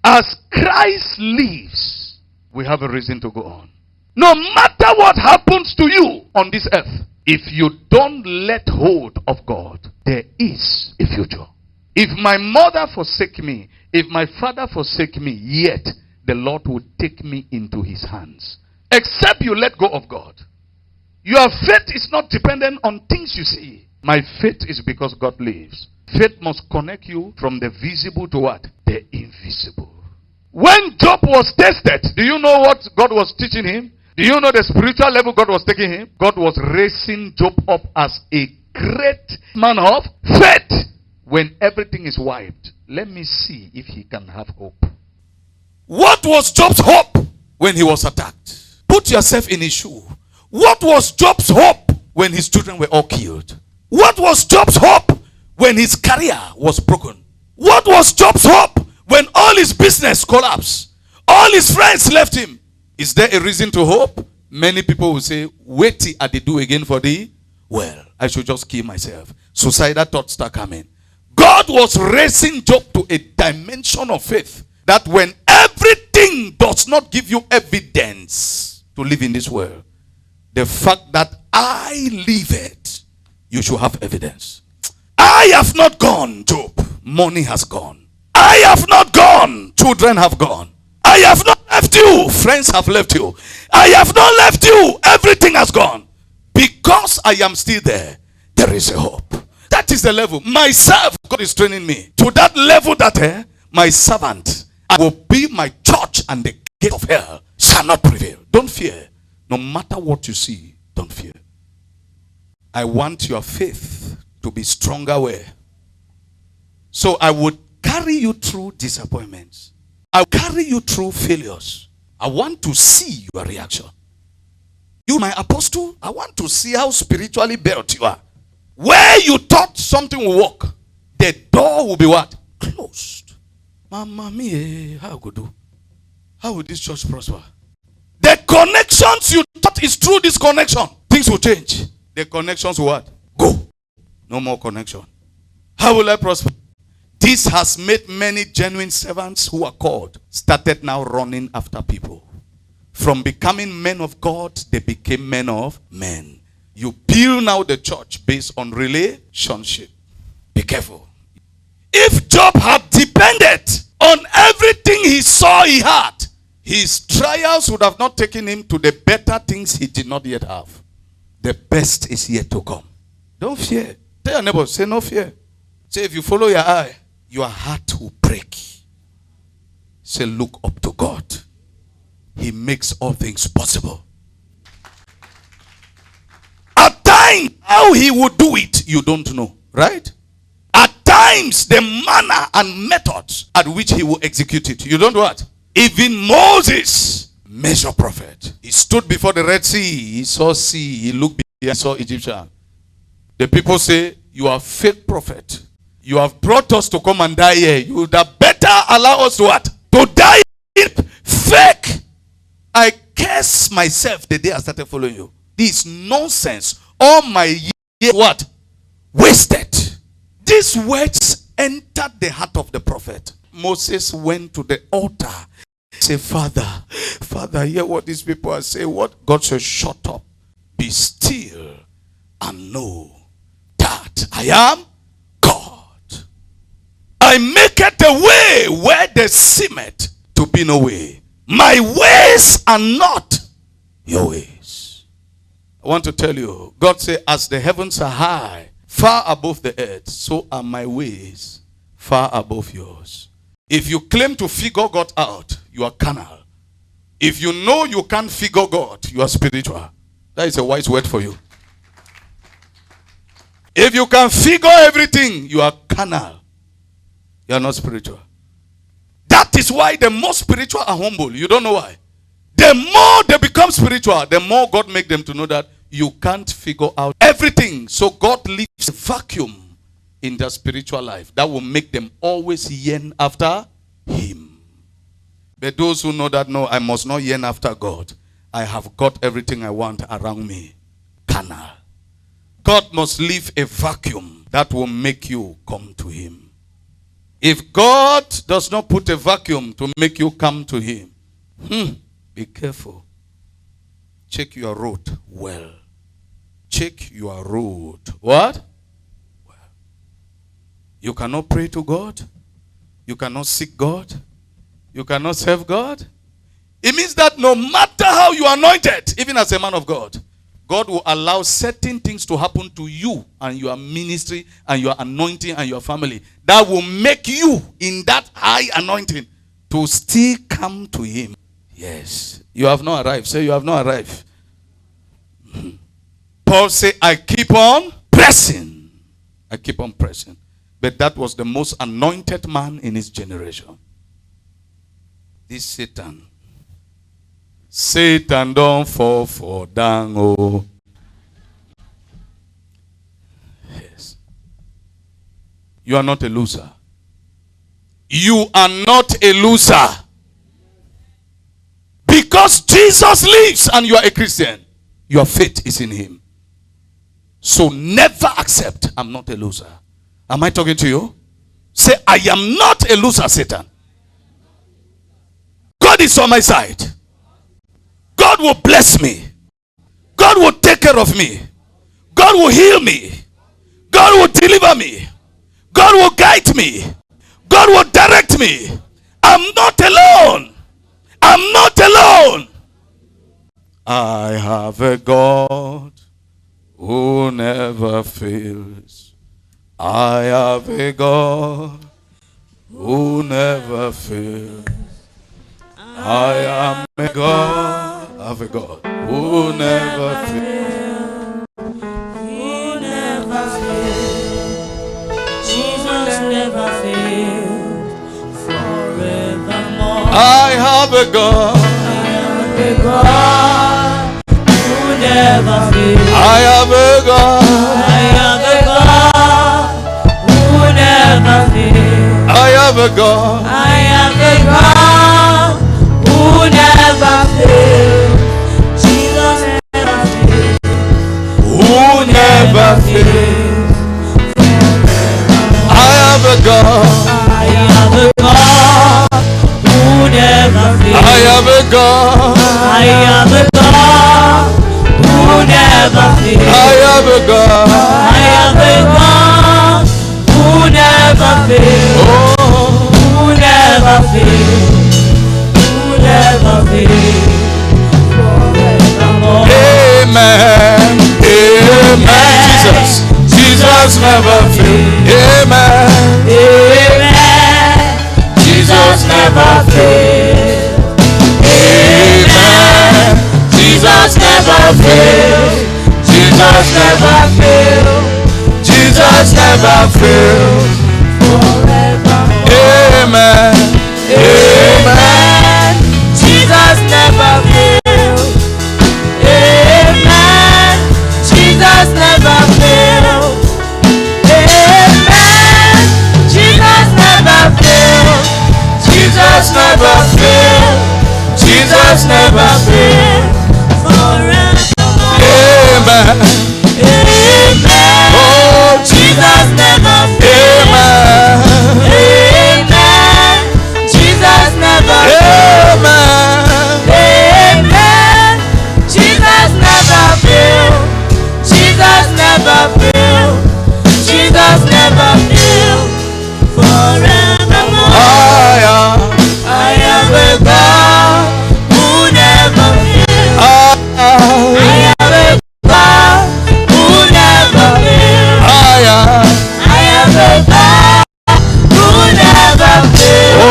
As Christ lives, we have a reason to go on. No matter what happens to you on this earth, if you don't let hold of God, there is a future. If my mother forsake me, if my father forsake me, yet the Lord will take me into his hands. Except you let go of God. Your faith is not dependent on things you see. My faith is because God lives. Faith must connect you from the visible to what? The invisible. When Job was tested, do you know what God was teaching him? Do you know the spiritual level God was taking him? God was raising Job up as a great man of faith. When everything is wiped, let me see if he can have hope. What was Job's hope when he was attacked? Put yourself in his shoe. What was Job's hope when his children were all killed? What was Job's hope when his career was broken? What was Job's hope when all his business collapsed? All his friends left him. Is there a reason to hope? Many people will say, wait till I do again for thee. Well, I should just kill myself. Suicidal thoughts start coming. God was raising Job to a dimension of faith that when everything does not give you evidence to live in this world, the fact that I live it, you should have evidence. I have not gone, Job. Money has gone. I have not gone. Children have gone. I have not left you. Friends have left you. I have not left you. Everything has gone. Because I am still there, there is a hope. That is the level. Myself, God is training me to that level that my servant, I will be my church, and the gate of hell shall not prevail. Don't fear. No matter what you see, don't fear. I want your faith to be stronger where? So I would carry you through disappointments. I will carry you through failures. I want to see your reaction. You, my apostle, I want to see how spiritually built you are. Where you thought something will work, the door will be what? Closed. Mama mia, how could do? How will this church prosper? The connections you thought is through this connection, things will change. The connections will what? Go. No more connection. How will I prosper? This has made many genuine servants who are called started now running after people. From becoming men of God, they became men of men. You build now the church based on relationship. Be careful. If Job had depended on everything he saw he had, his trials would have not taken him to the better things he did not yet have. The best is yet to come. Don't fear. Tell your neighbor, say no fear. Say if you follow your eye, your heart will break. Say look up to God. He makes all things possible. At times, how he would do it, you don't know. Right? At times, the manner and methods at which he will execute it, you don't know what? Even Moses, major prophet, he stood before the Red Sea. He saw sea. He looked behind, he saw Egyptian. The people say, you are fake prophet. You have brought us to come and die here. You would have better allow us to what? To die fake. I curse myself the day I started following you. This nonsense. All my years, what? Wasted. These words entered the heart of the prophet. Moses went to the altar. Say, Father, hear what these people are saying. What? God said, shut up. Be still and know that I am God. I make it a way where there seemeth to be no way. My ways are not your ways. I want to tell you, God said, as the heavens are high, far above the earth, so are my ways far above yours. If you claim to figure God out, you are carnal. If you know you can't figure God, you are spiritual. That is a wise word for you. If you can figure everything, you are carnal. You are not spiritual. That is why the more spiritual are humble. You don't know why. The more they become spiritual, the more God makes them to know that you can't figure out everything. So God leaves a vacuum in their spiritual life that will make them always yearn after Him. But those who know that, no, I must not yearn after God. I have got everything I want around me. Carnal. God must leave a vacuum that will make you come to Him. If God does not put a vacuum to make you come to him, be careful. Check your road well. Check your road. What? Well. You cannot pray to God. You cannot seek God. You cannot serve God. It means that no matter how you are anointed, even as a man of God, God will allow certain things to happen to you and your ministry and your anointing and your family that will make you in that high anointing to still come to him. Yes. You have not arrived. Say you have not arrived. Paul said, I keep on pressing. I keep on pressing. But that was the most anointed man in his generation. This Satan don't fall for dango. Yes. You are not a loser. You are not a loser. Because Jesus lives and you are a Christian, your faith is in him. So never accept, I'm not a loser. Am I talking to you? Say, I am not a loser, Satan. God is on my side. God will bless me. God will take care of me. God will heal me. God will deliver me. God will guide me. God will direct me. I'm not alone. I'm not alone. I have a God who never fails. I have a God who never fails. I am a God, I have a God who never fails. Who never fails. Jesus never fails. Forevermore. I have a God. I have a God who never fails. I have a God. I have a God who never fails. I have a God. I have a God who never fails. Jesus never fails. Who never fails. I have a God. I have a God who never fails. I have a God. I have a God who never fails. I have a God. I have a God who never fails. Oh, Who never fails. Who never fails. Forevermore. amen. Amen. Jesus. Jesus never fails. Amen. Amen. Jesus never fails. Amen. Jesus never fails. Jesus never fails. Jesus never fails. Forevermore. Amen. Amen. Jesus never fails. Amen. Jesus never fails. Amen. Jesus never fails. Jesus never fails. Jesus never fails. Forevermore. Amen. Amen. Oh, Jesus never fails. Amen. Amen. Jesus never fails. Amen. Amen. Jesus never fails. Jesus never fails. Jesus never fails. Forevermore. I have a God who never fails. I have a God who never fails. I have a God who never fails. Oh,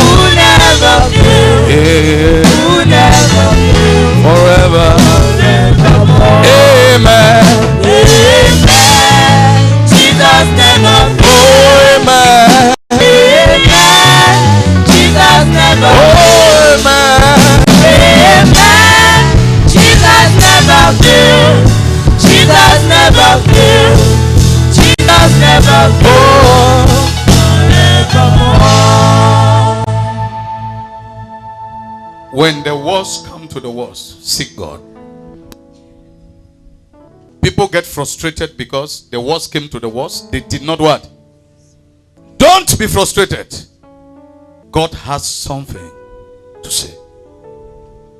Who never fails. yeah. Who never fails. Forever. Forevermore. Amen. Amen. Jesus never fails. Oh, amen. Amen. Jesus never Oh, fails. amen. Amen. Jesus never fails. Jesus never fails. Jesus never fails. Oh, Forevermore. when the worst come to the worst, seek God. People get frustrated because the worst came to the worst. They did not what? Don't be frustrated. God has something to say.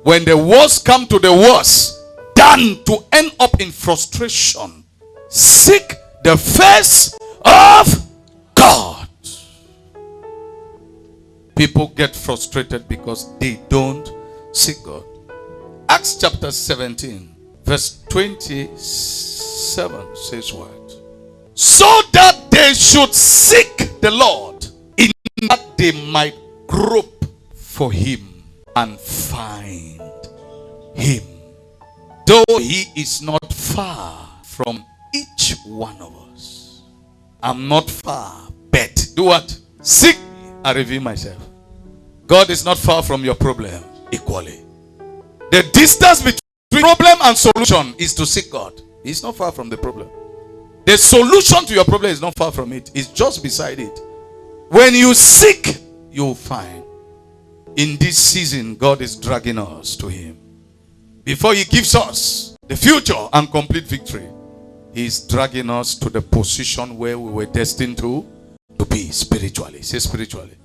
When the worst come to the worst, than to end up in frustration, seek the face of God. People get frustrated because they don't seek God. Acts chapter 17 verse 27 says what? So that they should seek the Lord, in that they might grope for him and find him, though he is not far from each one of us. I'm not far, but do what? Seek me and reveal myself. God is not far from your problem equally. The distance between problem and solution is to seek God. He's not far from the problem. The solution to your problem is not far from it. It's just beside it. When you seek, you'll find. In this season, God is dragging us to him. Before he gives us the future and complete victory, he is dragging us to the position where we were destined to be spiritually. Say spiritually.